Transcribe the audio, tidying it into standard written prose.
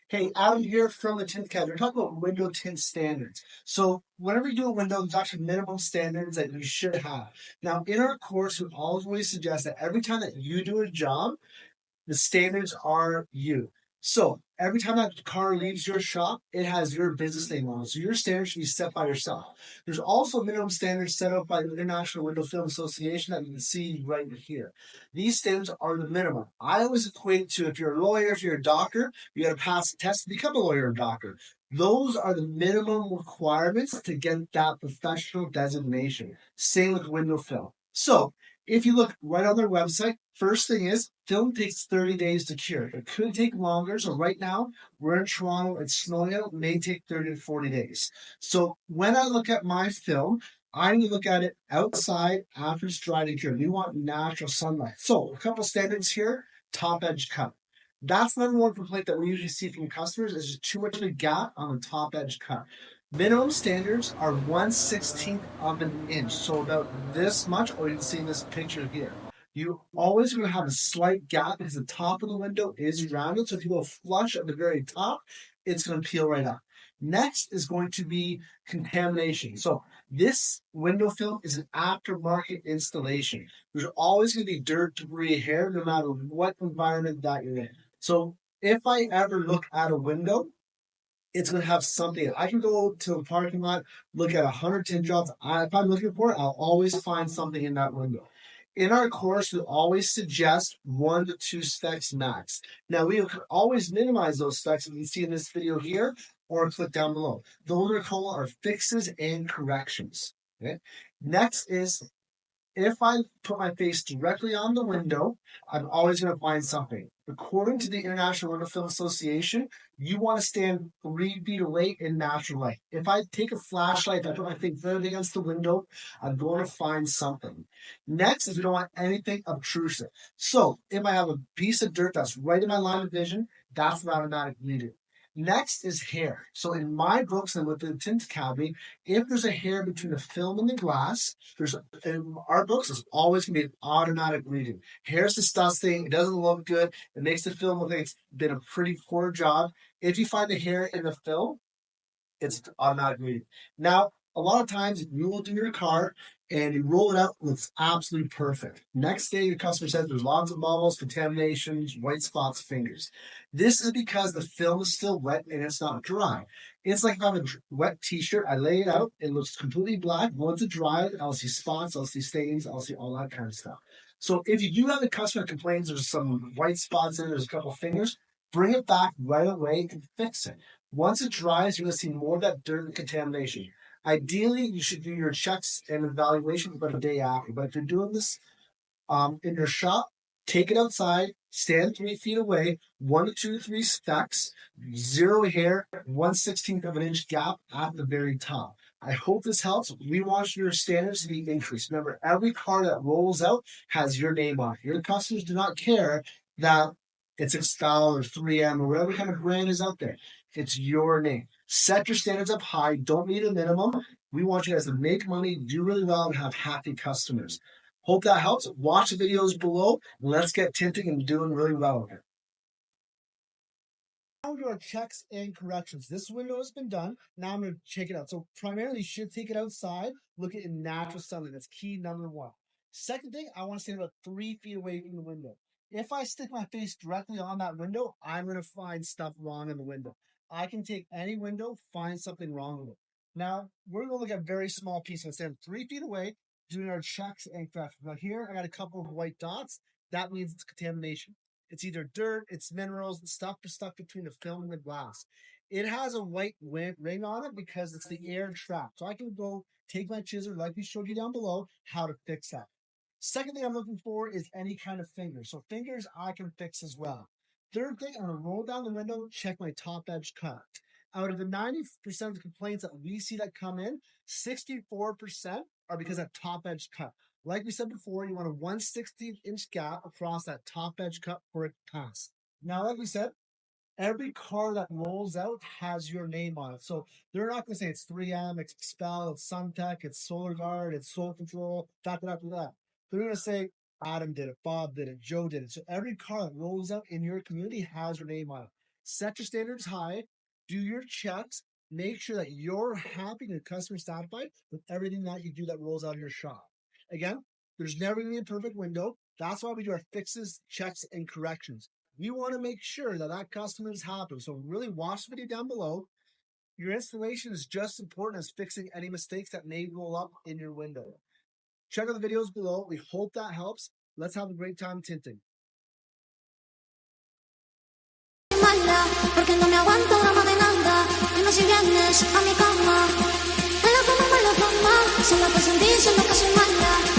Hey, Adam here from the Tint Academy. We're talking about window tint standards. So whenever you do a window, there's actually minimum standards that you should have. Now, in our course, we always suggest that every time that you do a job, the standards are you. So every time that car leaves your shop, it has your business name on it. So your standards should be set by yourself. There's also minimum standards set up by the International Window Film Association that you can see right here. These standards are the minimum. I always equate it to if you're a lawyer, if you're a doctor, you got to pass a test to become a lawyer or doctor. Those are the minimum requirements to get that professional designation. Same with window film. So if you look right on their website, first thing is film takes 30 days to cure. It could take longer. So right now we're in Toronto, it's snowing out, it may take 30 to 40 days. So when I look at my film, I need to look at it outside after it's dried and cured. We want natural sunlight. So a couple standards here, top edge cut. That's the number one complaint that we usually see from customers is just too much of a gap on the top edge cut. Minimum standards are 1/16th of an inch, so about this much, or you can see in this picture here. You always going to have a slight gap because the top of the window is rounded, so if you go flush at the very top, it's going to peel right up. Next is going to be contamination. So this window film is an aftermarket installation. There's always going to be dirt, debris, hair, no matter what environment that you're in. So if I ever look at a window, it's going to have something. I can go to a parking lot, look at 100 tint jobs. If I'm looking for it, I'll always find something in that window. In our course, we always suggest 1 to 2 specs max. Now, we can always minimize those specs, as you can see in this video here, or click down below. Those are called our fixes and corrections. Okay. Next is if I put my face directly on the window, I'm always going to find something. According to the International Window Film Association, you want to stand 3 feet away in natural light. If I take a flashlight, if I put my face right against the window, I'm going to find something. Next is we don't want anything obtrusive. So if I have a piece of dirt that's right in my line of vision, that's an automatic bleeding. Next is hair. So in my books and with the Tint Academy, if there's a hair between the film and the glass, there's in our books is always gonna be an automatic reading. Hair's disgusting, it doesn't look good, it makes the film look like it's been a pretty poor job. If you find the hair in the film, it's automatic reading. Now, a lot of times you will do your car and you roll it out and it's absolutely perfect. Next day, your customer says there's lots of bubbles, contaminations, white spots, fingers. This is because the film is still wet and it's not dry. It's like if I have a wet t-shirt, I lay it out, it looks completely black. Once it dries, I'll see spots, I'll see stains, I'll see all that kind of stuff. So if you do have a customer that complains there's some white spots in it, there's a couple fingers, bring it back right away and fix it. Once it dries, you're going to see more of that dirt and contamination. Ideally, you should do your checks and evaluations about a day after. But if you're doing this in your shop, take it outside, stand 3 feet away, 1 to 2 to 3 specks, zero hair, 1/16th of an inch gap at the very top. I hope this helps. We want your standards to be increased. Remember, every car that rolls out has your name on it. Your customers do not care that it's Excel or 3M or whatever kind of brand is out there. It's your name. Set your standards up high. Don't need a minimum. We want you guys to make money, do really well, and have happy customers. Hope that helps. Watch the videos below. Let's get tinting and doing really well. Now we do our checks and corrections. This window has been done. Now I'm going to check it out. So primarily, you should take it outside. Look at it in natural sunlight. That's key number one. Second thing, I want to stand about 3 feet away from the window. If I stick my face directly on that window, I'm going to find stuff wrong in the window. I can take any window, find something wrong with it. Now, we're going to look at very small pieces. I'm stand 3 feet away, doing our checks and corrections. Now here, I got a couple of white dots. That means it's contamination. It's either dirt, it's minerals, the stuff is stuck between the film and the glass. It has a white ring on it because it's the air trap. So I can go take my chisel, like we showed you down below, how to fix that. Second thing I'm looking for is any kind of finger. So fingers I can fix as well. Third thing, I'm going to roll down the window, check my top edge cut. Out of the 90% of the complaints that we see that come in, 64% are because of top edge cut. Like we said before, you want a 1/16th inch gap across that top edge cut for it to pass. Now, like we said, every car that rolls out has your name on it. So they're not going to say it's 3M, it's Expel, it's Suntech, it's Solar Guard, it's Soul Control, that. They're going to say Adam did it, Bob did it, Joe did it. So every car that rolls out in your community has your name on it. set your standards high, do your checks, make sure that you're happy and your customer's satisfied with everything that you do that rolls out of your shop. Again, there's never going to be a perfect window. That's why we do our fixes, checks, and corrections. We want to make sure that that customer is happy. So really watch the video down below. Your installation is just as important as fixing any mistakes that may roll up in your window. Check out the videos below. We hope that helps. Let's have a great time tinting. Porque no me aguanto drama de nada. Dime si vienes a mi cama. En la fama, solo te sentí, siendo que soy mala.